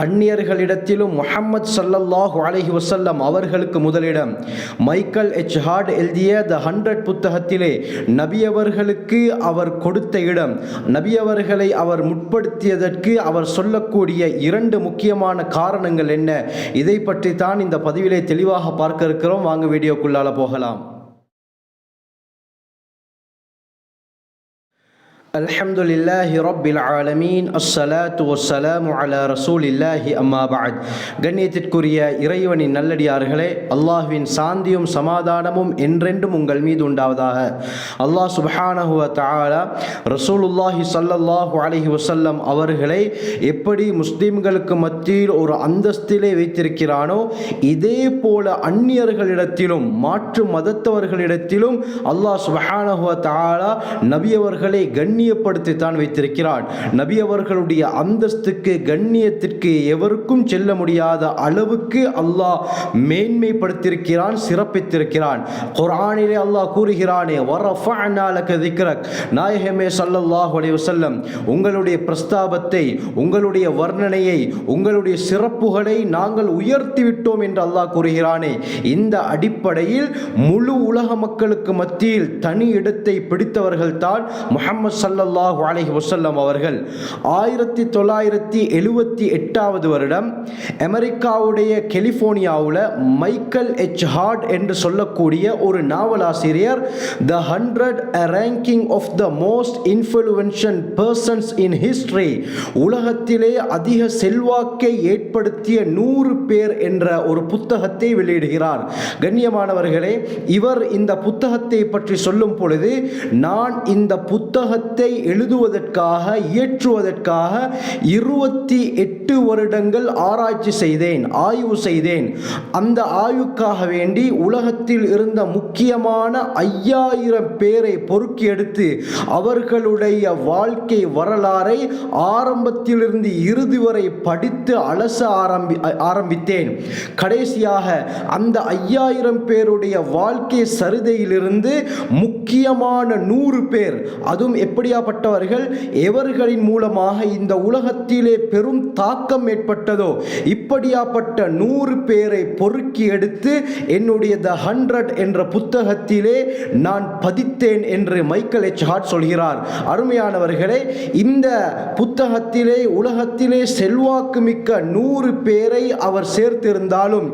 அந்நியர்களிடத்திலும் முஹம்மது ஸல்லல்லாஹு அலைஹி வஸல்லம் அவர்களுக்கு முதலிடம். மைக்கேல் எச் ஹார்ட் எழுதிய த 100 புத்தகத்திலே நபியவர்களுக்கு அவர் கொடுத்த இடம், நபியவர்களை அவர் முற்படுத்தியதற்கு அவர் சொல்லக்கூடிய 2 முக்கியமான காரணங்கள் என்ன, இதை பற்றி தான் இந்த பதிவிலே தெளிவாக பார்க்க இருக்கிறோம். வாங்க வீடியோக்குள்ளால போகலாம். அல்ஹம்துலில்லாஹி ரப்பில் ஆலமீன், அஸ்ஸலாத்து வஸ்ஸலாமு அலா ரசூலில்லாஹி அம்மா பஅத். கண்ணியத்திற்குரிய இறைவனின் நல்லடியார்களே, அல்லாஹ்வின் சாந்தியும் சமாதானமும் என்றென்றும் உங்கள் மீது உண்டாவதாக. அல்லாஹ் சுப்ஹானஹு வ தஆலா ரசூலுல்லாஹி ஸல்லல்லாஹு அலைஹி வஸல்லம் அவர்களை எப்படி முஸ்லிம்களுக்கு மத்தியில் ஒரு அந்தஸ்திலே வைத்திருக்கிறானோ, இதே போல அந்நியர்களிடத்திலும் மாற்று மதத்தவர்களிடத்திலும் அல்லாஹ் சுப்ஹானஹு வ தஆலா நபியவர்களை கண்ணியப்படுத்தித்தான் வைத்திருக்கிறான். நபி அவர்களுடைய அந்தஸ்துக்கு கண்ணியத்திற்கு எவருக்கும் செல்ல முடியாத அளவுக்கு அல்லாஹ் மேன்மைப்படுத்தியிருக்கிறான், சிறப்பித்திருக்கிறான். குர்ஆனிலே அல்லாஹ் கூறுகிறானே, வரஃபஅனா லக திக்ரக், நாயகமே ஸல்லல்லாஹு அலைஹி வஸல்லம் உங்களுடைய பிரஸ்தாபத்தை, உங்களுடைய வர்ணனையை, உங்களுடைய சிறப்புகளை நாங்கள் உயர்த்தி விட்டோம் என்று அல்லாஹ் கூறுகிறானே. இந்த அடிப்படையில் முழு உலக மக்களுக்கு மத்தியில் தனி இடத்தை பிடித்தவர்கள் தான் முஹம்மது ஸல்லல்லாஹு அலைஹி வஸல்லம் அவர்கள். 1978 வருடம் அமெரிக்காவுடைய கலிபோர்னியாவில் மைக்கேல் எச் ஹார்ட் என்று சொல்லக்கூடிய ஒரு நாவலாசிரியர் the 100 ranking of the most influential persons in history, உலகத்திலே அதிக செல்வாக்கை ஏற்படுத்திய 100 பேர் என்ற ஒரு புத்தகத்தை வெளியிடுகிறார். கண்ணியமானவர்களே, இவர் இந்த புத்தகத்தை பற்றி சொல்லும் பொழுது, நான் இந்த புத்தகத்தை எழுதுவதற்காக, இயற்றுவதற்காக 28 வருடங்கள் ஆராய்ச்சி செய்தேன், ஆய்வு செய்தேன். அந்த ஆய்வுக்காக வேண்டி உலகத்தில் இருந்த முக்கியமான 5000 பேரை பொறுக்கி எடுத்து அவர்களுடைய வாழ்க்கை வரலாறை ஆரம்பத்திலிருந்து இறுதி வரை படித்து அலச ஆரம்பித்தேன். கடைசியாக அந்த 5000 பேருடைய வாழ்க்கை சரிதையிலிருந்து முக்கியமான 100 பேர், அதுவும் எப்படியாப்பட்டவர்கள், எவர்களின் மூலமாக இந்த உலகத்திலே பெரும் தாக்கம் ஏற்பட்டதோ, இப்படியாப்பட்ட 100 பேரை பொறுக்கி எடுத்து என்னுடைய த 100 என்ற புத்தகத்திலே நான் பதித்தேன் என்று மைக்கேல் எச் ஹார்ட் சொல்கிறார். அருமையானவர்களே, இந்த புத்தகத்திலே உலகத்திலே செல்வாக்கு மிக்க 100 பேரை அவர் சேர்த்திருந்தாலும்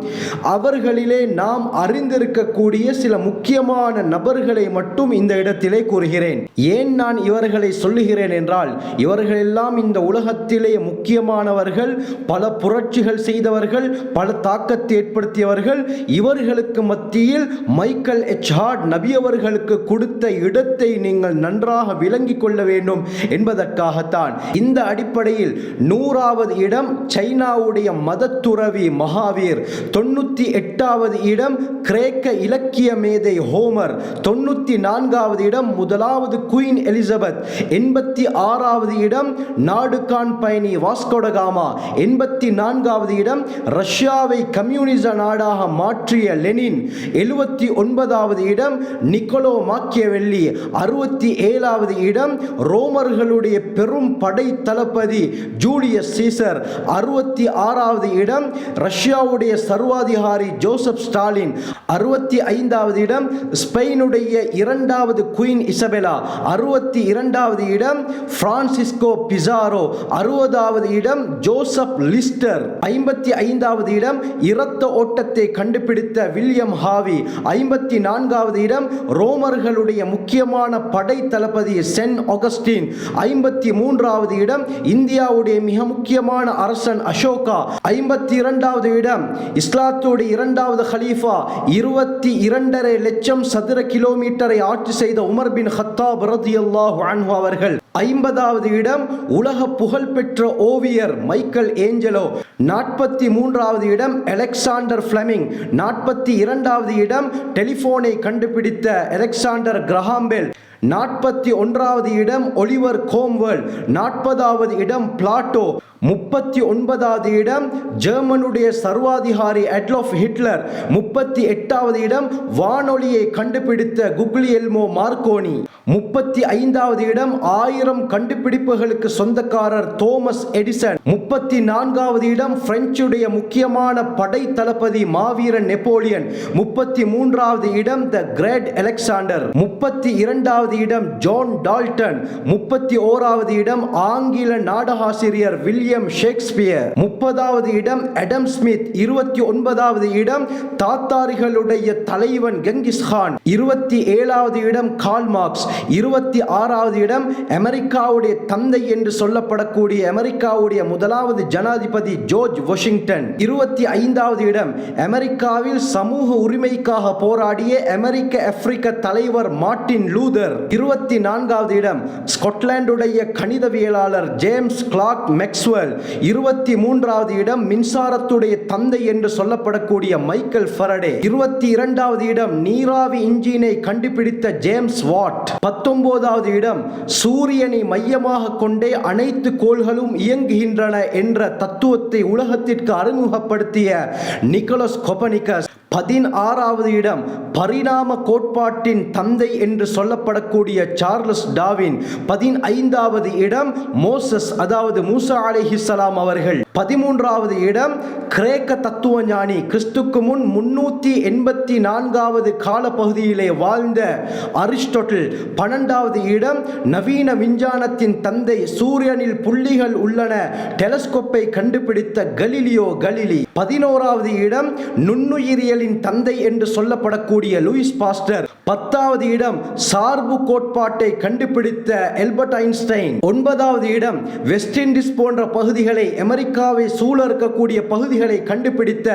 அவர்களிலே நாம் அறிந்திருக்கக்கூடிய சில முக்கியமான நபர்களை மட்டும் இந்த இடத்திலே கூறுகிறேன். ஏன் நான் இவர்களை சொல்லுகிறேன் என்றால், இவர்களெல்லாம் இந்த உலகத்திலே முக்கியமானவர்கள், பல புரட்சிகள் செய்தவர்கள், பல தாக்கத்தை ஏற்படுத்தியவர்கள். இவர்களுக்கு மத்தியில் மைக்கேல் எச் ஹார்ட் நபி அவர்களுக்கு கொடுத்த இடத்தை நீங்கள் நன்றாக விளங்கிக் கொள்ள வேண்டும் என்பதற்காகத்தான். இந்த அடிப்படையில் 100வது இடம் சைனாவுடைய மதத்துறவி மகாவீர், 98வது இடம் கிரேக்க இலக்கிய மேதை ஹோமர், 94வது இடம் முதலாவது குயின் எலிசபெத், 86வது இடம் நாடுகான் பயணி வாஸ்கோ ட காமா, 84வது இடம் ரஷ்யாவை கம்யூனிச நாடாக மாற்றிய லெனின், 79வது இடம் நிக்கோலோ மாக்கியவெல்லி, 67வது இடம் ரோமர்களுடைய பெரும் படை தளபதி ஜூலியஸ் சீசர், 66வது இடம் ரஷ்யாவுடைய சர்வாதிகாரி ஜோசப் ஸ்டாலின், 65வது இடம் ஸ்பெயினுடைய 2வது குயின் இசபெலா, 62வது இடம் பிரான்சிஸ்கோ பிசாரோ, 60வது இடம் ஜோசப் லிஸ்டர், 55வது இடம் இரத்த ஓட்டத்தை கண்டுபிடித்த வில்லியம் ஹாவி, 54வது இடம் ரோமர்களுடைய முக்கியமான படை தளபதி சென்ட் ஆகஸ்டின், 53வது இடம் இந்தியாவுடைய மிக முக்கியமான அரசன் அசோகா, 52வது இடம் இஸ்லாத்துடைய 2வது ஹலீஃபா, 22.5 லட்சம் சதுர கிலோமீட்டரை ஆட்சி செய்த உமர் பின் ஹத்தாப் ரலியல்லாஹு அன்ஹு அவர்கள், 50வது இடம் உலக புகழ்பெற்ற ஓவியர் மைக்கேல் ஏஞ்சலோ, 43வது இடம் அலெக்சாண்டர் ஃப்ளெமிங், 42வது இடம் டெலிபோனை கண்டுபிடித்த அலெக்சாண்டர் கிரஹாம் பெல், 41வது இடம் ஒலிவர் கோம்வெல், 40வது இடம் பிளாட்டோ, 39வது இடம் ஜெர்மனுடைய சர்வாதிகாரி அட்லாஃப் ஹிட்லர், 38வது இடம் வானொலியை கண்டுபிடித்த குக்லியெல்மோ மார்க்கோனி, 35வது இடம் 1000 கண்டுபிடிப்புகளுக்கு சொந்தக்காரர் தோமஸ் எடிசன். 34வது இடம் பிரெஞ்சுடைய முக்கியமான படை தளபதி மாவீரன் நெப்போலியன். 33வது இடம் த கிரேட் அலெக்சாண்டர். 32வது இடம் ஜான் டால்டன். 31வது இடம் ஆங்கில நாடகாசிரியர் வில்லியம் ஷேக்ஸ்பியர். 30வது இடம் அடம் ஸ்மித். 29வது இடம் தாத்தாரிகளுடைய தலைவன் கெங்கிஸ்கான். 27வது இடம் கார்ல் மார்க்ஸ். 26வது இடம் அமெரிக்காவுடைய தந்தை என்று சொல்லப்படக்கூடிய அமெரிக்காவுடைய முதலாவது ஜனாதிபதி ஜார்ஜ் வாஷிங்டன். 25வது இடம் அமெரிக்காவில் சமூக உரிமைக்காக போராடிய அமெரிக்க ஆப்பிரிக்க தலைவர் மார்ட்டின் லூதர். 24வது இடம் ஸ்காட்லாந்துடைய கணிதவியலாளர் ஜேம்ஸ் கிளார்க் மேக்ஸ்வெல். 23வது இடம் மின்சாரத்துடைய தந்தை என்று சொல்லப்படக்கூடிய மைக்கேல் ஃபாரடே. 22வது இடம் நீராவி இன்ஜினை கண்டுபிடித்த ஜேம்ஸ் வாட். 19வது இடம் சூரியனை மையமாக கொண்டே அனைத்து கோள்களும் இயங்குகின்றன என்ற தத்துவத்தை உலகத்திற்கு அறிமுகப்படுத்திய நிக்கோலஸ் கோப்பர்னிக்கஸ். 16வது இடம் பரிணாம கோட்பாட்டின் தந்தை என்று சொல்லப்படக்கூடிய சார்லஸ் டார்வின். 15வது இடம் மோசஸ் அதாவது மூசா அலைஹிஸ்ஸலாம் அவர்கள். 13வது இடம் கிரேக்க தத்துவ ஞானி கிறிஸ்துக்கு முன் 384வது காலப்பகுதியிலே வாழ்ந்த அரிஸ்டாட்டில். 12வது இடம் நவீன விஞ்ஞானத்தின் தந்தை சூரியனில் புள்ளிகள் உள்ளன டெலஸ்கோப்பை கண்டுபிடித்த கலீலியோ கலிலி. 11வது இடம் நுண்ணுயிரியலின் தந்தை என்று சொல்லப்படக்கூடிய லூயிஸ் பாஸ்டர். 10வது இடம் சார்பு கோட்பாட்டை கண்டுபிடித்த ஆல்பர்ட் ஐன்ஸ்டைன். 9வது இடம் வெஸ்ட் இண்டீஸ் போன்ற பகுதிகளை அமெரிக்காவை சூழ இருக்கக்கூடிய பகுதிகளை கண்டுபிடித்த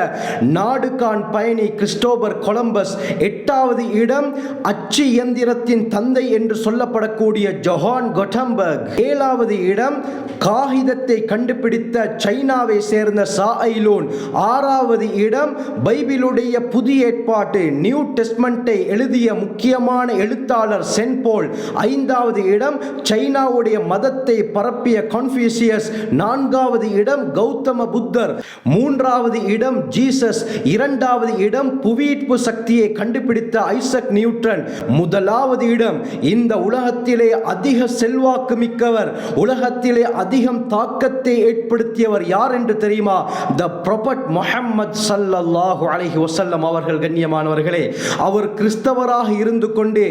நாடுகான் பயணி கிறிஸ்டோபர் கொலம்பஸ். 8வது இடம் அச்சு இயந்திரத்தின் தந்தை என்று சொல்லப்படக்கூடிய ஜொஹான் குட்டன்பர்க். 7வது இடம் காகிதத்தை கண்டுபிடித்த சைனாவை சேர்ந்த சாஐலூன். 6வது இடம் பைபிளுடைய புதிய ஏற்பாட்டு நியூ டெஸ்ட்மென்ட்டை எழுதிய முக்கியமான எழுத்தாளர் சென்ட் போல். 5வது இடம் சைனாவுடைய மதத்தை பரப்பிய கன்ஃபூசியஸ். 4வது இடம் கௌதம புத்தர். 3வது இடம் ஜீசஸ். 2வது இடம் புவியீர்ப்பு சக்தியை கண்டுபிடித்த ஐசக் நியூட்டன். 1வது இடம் இந்த உலகத்திலே அதிக செல்வாக்கு மிக்கவர், உலகத்திலே அதிகம் தாக்கத்தை ஏற்படுத்தியவர் யார் என்று தெரியுமா? த ப்ராஃபட் முஹம்மது ஸல்லல்லாஹு அலைஹி வஸல்லம் அவர்கள். கண்ணியமானவர்களே, அவர் கிறிஸ்தவராக இருந்து கொண்டு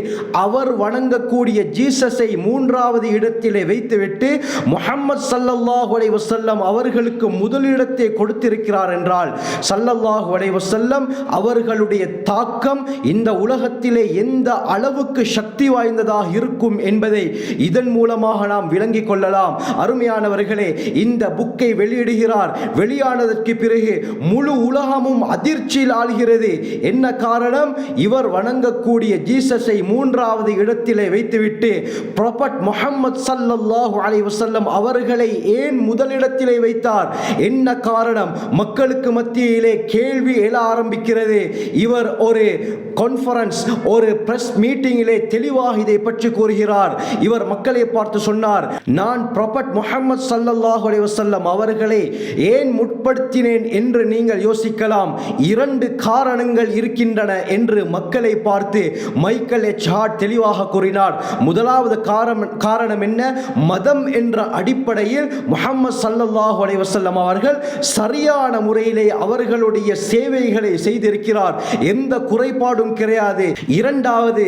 அவர் வணங்கக்கூடிய ஜீசஸை 3வது இடத்திலே வைத்துவிட்டு முஹம்மது ஸல்லல்லாஹு அலைஹி வஸல்லம் அவர்களுக்கு முதலிடத்தை கொடுத்திருக்கிறார் என்றால் ஸல்லல்லாஹு அலைஹி வஸல்லம் அவர்களுடைய தாக்கம் இந்த உலகத்திலே எந்த அளவுக்கு சக்தி வாய்ந்ததாக இருக்கும் என்பதை இதன் மூலமாக நாம் விளங்கிக் கொள்ளலாம். அருமையானவர்களே, இந்த புக்கை வெளியிடுகிறார். வெளியானதற்கு பிறகு முழு உலகமும் அதிர்ச்சியில் ஆள்கிறது. என்ன காரணம்? இவர் வணங்கக்கூடிய ஜீசஸை 3வது இடத்திலே வைத்துவிட்டு ப்ராஃபட் முஹம்மது ஸல்லல்லாஹு அலைஹி வஸல்லம் அவர்களை ஏன் முதலிடத்திலே வைத்தார்? என்ன காரணம்? மக்களுக்கு மத்தியிலே கேள்வி எழ ஆரம்பிக்கிறது. இவர் ஒரு கான்ஃபரன்ஸ், ஒரு பிரஸ் மீட்டிங்கிலே தெளிவாக இதை பற்றி கூறுகிறார். இவர் மக்களை பார்த்து சொன்னார், நான் ப்ராஃபட் முஹம்மது ஸல்லல்லாஹு அலைஹி வஸல்லம் அவர்களை ஏன் முற்படுத்தினேன் என்று நீங்கள் யோசிக்கலாம். 2 காரணங்கள் இருக்கின்றன என்று மக்களை பார்த்து மைக்கேல் எச் ஹார்ட் தெளிவாக கூறினார். முதலாவது காரணம் என்ன? மதம் என்ற அடிப்படையில் முஹம்மது ஸல்லல்லாஹு அலைஹி வஸல்லம் அவர்கள் சரியான முறையிலே அவர்களுடைய சேவைகளை செய்திருக்கிறார், எந்த குறைபாடும் கிடையாது. 2வது,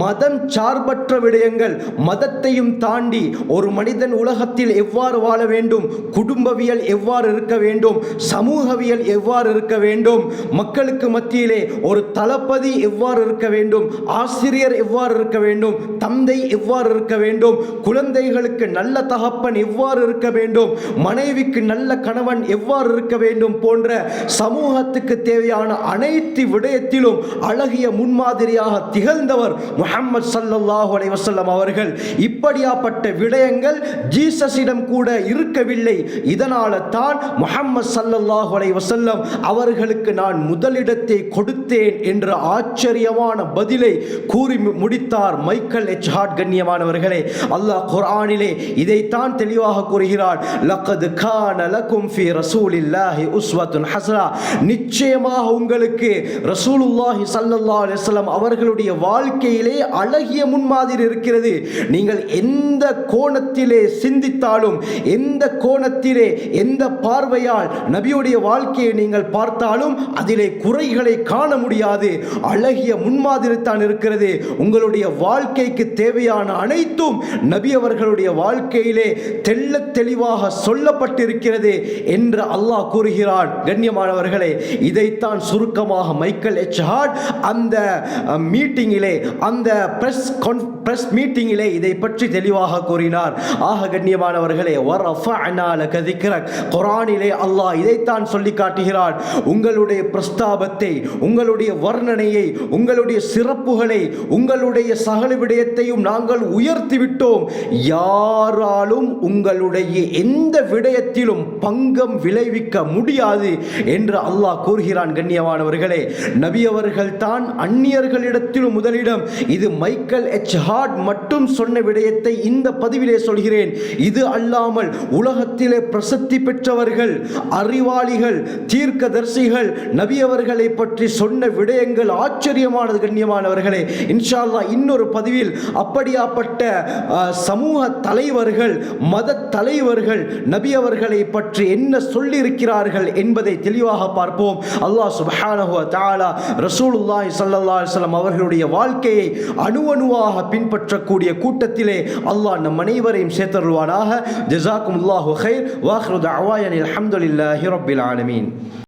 மதம் சார்பற்ற விடயங்கள். மதத்தையும் தாண்டி ஒரு மனிதன் உலகத்தில் எவ்வாறு வாழ வேண்டும், குடும்பவியல் எவ்வாறு இருக்க வேண்டும், சமூகவியல் எவ்வாறு இருக்க வேண்டும், மக்களுக்கு மத்தியிலே ஒரு தளபதி எவ்வாறு இருக்க வேண்டும், ஆசிரியர் எவ்வாறு இருக்க வேண்டும், தந்தை எவ்வாறு இருக்க வேண்டும், குழந்தைகளுக்கு நல்ல தகப்பன் எவ்வாறு இருக்க வேண்டும், மனைவிக்கு நல்ல கணவன் எவ்வாறு இருக்க வேண்டும் போன்ற சமூகத்துக்கு தேவையான அனைத்து விடயத்திலும் அழகிய முன்மாதிரியாக திகழ்ந்தவர் முஹம்மது ஸல்லல்லாஹு அலைஹி வஸல்லம் அவர்கள். இப்படியாப்பட்ட விடயங்கள் ஜீசஸிடம் கூட இருக்கவில்லை. இதனால தான் முஹம்மது ஸல்லல்லாஹு அலைஹி வஸல்லம் அவர்களுக்கு நான் முதலிடத்தை கொடுத்தேன் என்ற ஆச்சரியமான பதிலை கூறி முடித்தார் மைக்கேல் எச் ஹார்ட். கண்ணியமானவர்களே, அல்லாஹ் குர்ஆனிலே இதைத்தான் தெளிவாக கூறுகிறார். லக்கத் கான லகும் ஃபீ ரசூலில்லாஹி உஸ்வத்துன் ஹஸனா. நிச்சயமாக உங்களுக்கு ரசூலுல்லாஹி ஸல்லல்லாஹு ஸல்லல்லாஹு அலைஹி வஸல்லம் அவர்களுடைய வாழ்க்கையிலே அழகிய முன்மாதிரி இருக்கிறது. நீங்கள் எந்த கோணத்திலே சிந்தித்தாலும், எந்த கோணத்திலே, எந்த பார்வையால் நபியுடைய வாழ்க்கையை நீங்கள் பார்த்தாலும் அதிலே குறைகளை காண முடியாது. அழகிய முன்மாதிரி தான் இருக்கிறது. உங்களுடைய வாழ்க்கைக்கு தேவையான அனைத்தும் நபி அவர்களுடைய வாழ்க்கையிலே தெள்ளத் தெளிவாக சொல்லப்பட்டிருக்கிறது என்று அல்லாஹ் கூறுகிறான். கண்ணியமானவர்களே, இதைத்தான் சுருக்கமாக மைக்கேல் எச் ஹார்ட் அந்த மீட்டிங்கிலே, அந்த பிரஸ் மீட்டிங்கிலே இதை பற்றி தெளிவாக கூறினார். ஆக கண்ணியமானவர்களே, வரஃபஅனா லக திக்ரக், குர்ஆனிலே அல்லாஹ் இதைத்தான் சொல்லி காட்டுகிறான். உங்களுடைய பிரஸ்தாபத்தை, உங்களுடைய வர்ணனையை, உங்களுடைய சிறப்புகளை, உங்களுடைய சகல விடயத்தையும் நாங்கள் உயர்த்தி விட்டோம். யாராலும் உங்களுடைய எந்த விடயத்திலும் பங்கம் விளைவிக்க முடியாது என்று அல்லாஹ் கூறுகிறான். கண்ணியமானவர்களே, நபி அவர்கள் தான் அந்நியர்களிடத்திலும் முதலிடம். இது மைக்கேல் எச் ஹார்ட் மட்டும் சொன்ன விடயத்தை இந்த பதிவிலே சொல்கிறேன். இது அல்லாமல் உலகத்திலே பிரசித்தி பெற்றவர்கள், அறிவாளிகள், தீர்க்கதரிசிகள் நபி அவர்களை பற்றி சொன்ன விடயங்கள் ஆச்சரியமானது. கண்ணியமானவர்களே, இன்ஷா அல்லாஹ் இன்னொரு பதிவில் அப்படியாப்பட்ட சமூக தலைவர்கள், மத தலைவர்கள் நபி அவர்களை பற்றி என்ன சொல்லி இருக்கிறார்கள் என்பதை தெளிவாக பார்ப்போம். அல்லாஹ் சுப்ஹானஹு வ தஆலா ரசூலுல்லாஹி ஸல்லல்லாஹு அலைஹி வஸல்லம் அவர்களுடைய வாழ்க்கையை அணுவணுவாக பின்பற்றக்கூடிய கூட்டத்திலே அல்லாஹ் நம் அனைவரையும் சேர்த்தருள்வானாக. ஜஸாக்குமுல்லாஹு கைர். வ ஆகிரு தஅவானா அல்ஹம்துலில்லாஹி ரப்பில் ஆலமீன்.